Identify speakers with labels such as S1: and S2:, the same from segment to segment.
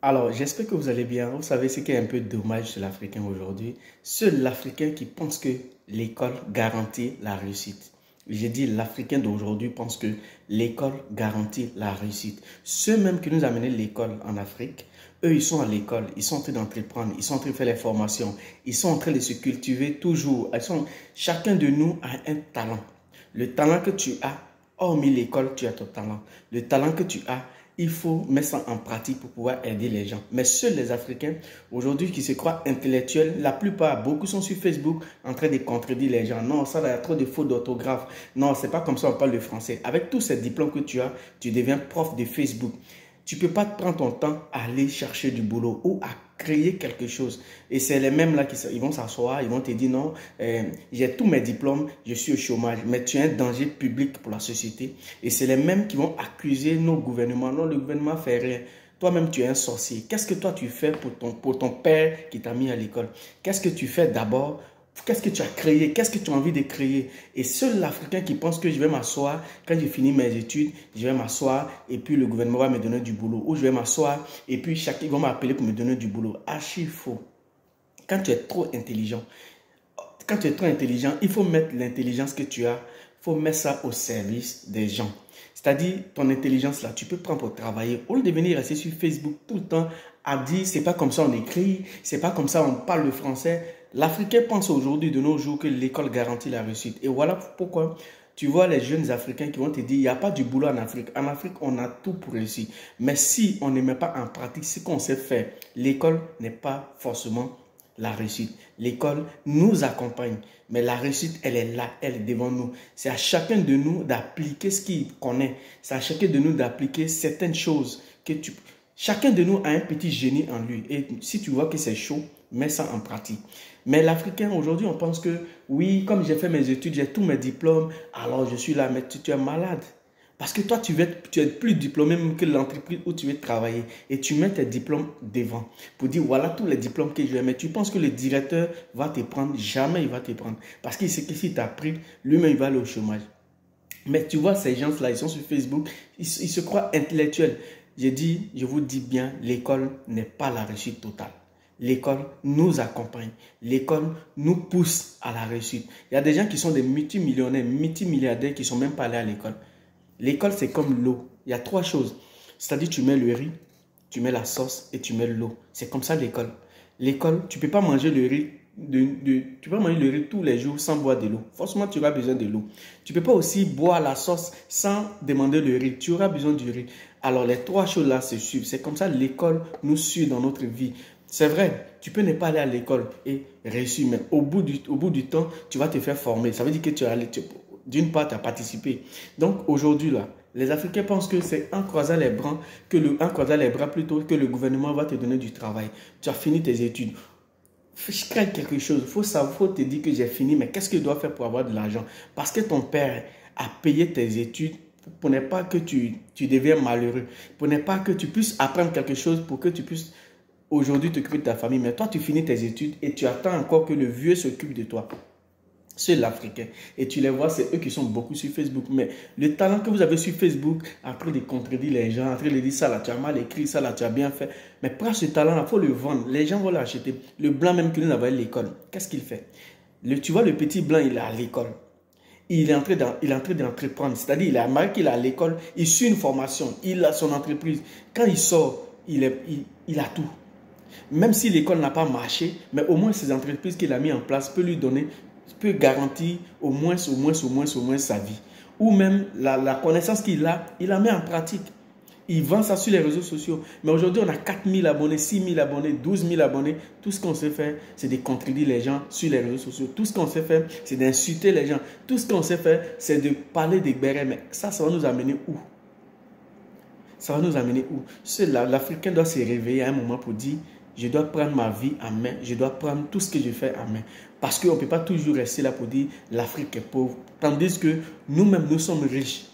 S1: Alors, j'espère que vous allez bien. Vous savez ce qui est un peu dommage chez l'Africain aujourd'hui. C'est l'Africain qui pense que l'école garantit la réussite. J'ai dit l'Africain d'aujourd'hui pense que l'école garantit la réussite. Ceux même qui nous amenaient l'école en Afrique, eux, ils sont à l'école, ils sont en train d'entreprendre, ils sont en train de faire les formations, ils sont en train de se cultiver toujours. Chacun de nous a un talent. Le talent que tu as, hormis l'école, tu as ton talent. Le talent que tu as, il faut mettre ça en pratique pour pouvoir aider les gens. Mais seuls les Africains, aujourd'hui, qui se croient intellectuels, la plupart, beaucoup sont sur Facebook en train de contredire les gens. Non, ça, il y a trop de fautes d'orthographe. Non, c'est pas comme ça on parle le français. Avec tous ces diplômes que tu as, tu deviens prof de Facebook. Tu ne peux pas prendre ton temps à aller chercher du boulot ou à créer quelque chose. Et c'est les mêmes là qui ils vont s'asseoir, ils vont te dire non, j'ai tous mes diplômes, je suis au chômage, mais tu es un danger public pour la société. Et c'est les mêmes qui vont accuser nos gouvernements. Non, le gouvernement fait rien. Toi-même, tu es un sorcier. Qu'est-ce que toi, tu fais pour ton père qui t'a mis à l'école? Qu'est-ce que tu fais d'abord? Qu'est-ce que tu as créé? Qu'est-ce que tu as envie de créer? Et seul l'Africain qui pense que je vais m'asseoir, quand j'ai fini mes études, je vais m'asseoir et puis le gouvernement va me donner du boulot. Ou je vais m'asseoir et puis chacun va m'appeler pour me donner du boulot. Archi faux. Quand tu es trop intelligent, il faut mettre l'intelligence que tu as, il faut mettre ça au service des gens. C'est-à-dire, ton intelligence là, tu peux prendre pour travailler. Au lieu de venir rester sur Facebook tout le temps à dire, c'est pas comme ça on écrit, c'est pas comme ça on parle le français. L'Africain pense aujourd'hui de nos jours que l'école garantit la réussite. Et voilà pourquoi tu vois les jeunes Africains qui vont te dire, il n'y a pas du boulot en Afrique. En Afrique, on a tout pour réussir. Mais si on ne met pas en pratique ce qu'on sait faire, l'école n'est pas forcément la réussite. L'école nous accompagne, mais la réussite, elle est là, elle est devant nous. C'est à chacun de nous d'appliquer ce qu'il connaît. C'est à chacun de nous d'appliquer certaines choses que tu... Chacun de nous a un petit génie en lui. Et si tu vois que c'est chaud, mets ça en pratique. Mais l'Africain, aujourd'hui, on pense que, oui, comme j'ai fait mes études, j'ai tous mes diplômes, alors je suis là, mais tu es malade. Parce que toi, tu es plus diplômé même que l'entreprise où tu veux travailler. Et tu mets tes diplômes devant pour dire, voilà tous les diplômes que je vais. Mais tu penses que le directeur va te prendre? Jamais il va te prendre. Parce qu'il sait que s'il t'a pris, lui-même, il va aller au chômage. Mais tu vois, ces gens-là, ils sont sur Facebook, ils se croient intellectuels. Je vous dis bien, l'école n'est pas la réussite totale. L'école nous accompagne. L'école nous pousse à la réussite. Il y a des gens qui sont des multimillionnaires, multimilliardaires qui ne sont même pas allés à l'école. L'école, c'est comme l'eau. Il y a trois choses. C'est-à-dire, tu mets le riz, tu mets la sauce et tu mets l'eau. C'est comme ça l'école. L'école, tu ne peux pas manger le riz. Tu peux manger le riz tous les jours sans boire de l'eau. Forcément, tu auras besoin de l'eau. Tu ne peux pas aussi boire la sauce sans demander le riz. Tu auras besoin du riz. Alors, les trois choses-là se suivent. C'est comme ça l'école nous suit dans notre vie. C'est vrai, tu peux ne pas aller à l'école et réussir, mais au bout du temps, tu vas te faire former. Ça veut dire que d'une part, tu as participé. Donc, aujourd'hui, là, les Africains pensent que c'est en croisant les bras, plutôt que le gouvernement va te donner du travail. Tu as fini tes études. Je crée quelque chose. Faut te dire que j'ai fini, mais qu'est-ce que je dois faire pour avoir de l'argent? Parce que ton père a payé tes études pour ne pas que tu deviennes malheureux, pour ne pas que tu puisses apprendre quelque chose, pour que tu puisses aujourd'hui t'occuper de ta famille. Mais toi, tu finis tes études et tu attends encore que le vieux s'occupe de toi. C'est l'Africain. Et tu les vois, c'est eux qui sont beaucoup sur Facebook. Mais le talent que vous avez sur Facebook, en train de contredire les gens, en train de dire ça là, tu as mal écrit, ça là, tu as bien fait. Mais prends ce talent-là, il faut le vendre. Les gens vont l'acheter. Le blanc même que nous avons à l'école, qu'est-ce qu'il fait? Tu vois, le petit blanc, il est à l'école. Il est en train d'entreprendre. C'est-à-dire, il a marqué qu'il est à l'école, il suit une formation, il a son entreprise. Quand il sort, il a tout. Même si l'école n'a pas marché, mais au moins ces entreprises qu'il a mis en place peut garantir au moins sa vie. Ou même la connaissance qu'il a, il la met en pratique. Il vend ça sur les réseaux sociaux. Mais aujourd'hui, on a 4000 abonnés, 6000 abonnés, 12 000 abonnés. Tout ce qu'on sait faire, c'est de contredire les gens sur les réseaux sociaux. Tout ce qu'on sait faire, c'est d'insulter les gens. Tout ce qu'on sait faire, c'est de parler des bérets. Mais ça va nous amener où? Ça va nous amener où? L'Africain doit se réveiller à un moment pour dire, je dois prendre ma vie en main, je dois prendre tout ce que je fais en main. Parce qu'on ne peut pas toujours rester là pour dire l'Afrique est pauvre. Tandis que nous-mêmes, nous sommes riches.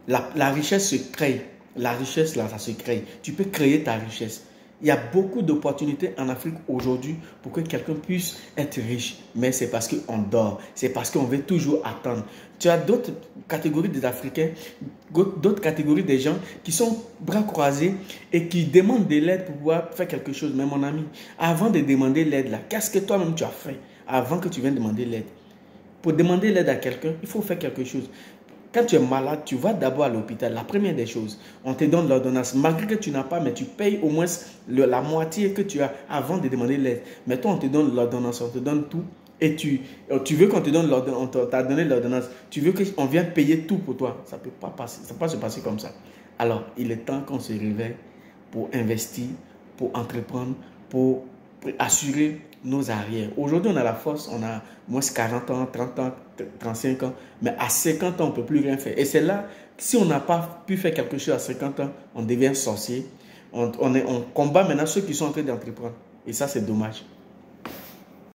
S1: La richesse se crée. La richesse, là, ça se crée. Tu peux créer ta richesse. Il y a beaucoup d'opportunités en Afrique aujourd'hui pour que quelqu'un puisse être riche. Mais c'est parce qu'on dort. C'est parce qu'on veut toujours attendre. Tu as d'autres catégories des Africains, d'autres catégories des gens qui sont bras croisés et qui demandent de l'aide pour pouvoir faire quelque chose. Mais mon ami, avant de demander l'aide, là, qu'est-ce que toi-même tu as fait avant que tu viennes demander l'aide? Pour demander l'aide à quelqu'un, il faut faire quelque chose. Quand tu es malade, tu vas d'abord à l'hôpital. La première des choses, on te donne l'ordonnance. Malgré que tu n'as pas, mais tu payes au moins la moitié que tu as avant de demander l'aide. Mais toi, on te donne l'ordonnance, on te donne tout. Et tu veux qu'on te donne l'ordonnance, on t'a donné l'ordonnance. Tu veux qu'on vienne payer tout pour toi. Ça ne peut pas passer, ça peut pas se passer comme ça. Alors, il est temps qu'on se réveille pour investir, pour entreprendre, pour assurer nos arrières. Aujourd'hui, on a la force, on a moins 40 ans, 30 ans, 35 ans, mais à 50 ans, on ne peut plus rien faire. Et c'est là, si on n'a pas pu faire quelque chose à 50 ans, on devient sorcier. On combat maintenant ceux qui sont en train d'entreprendre. Et ça, c'est dommage.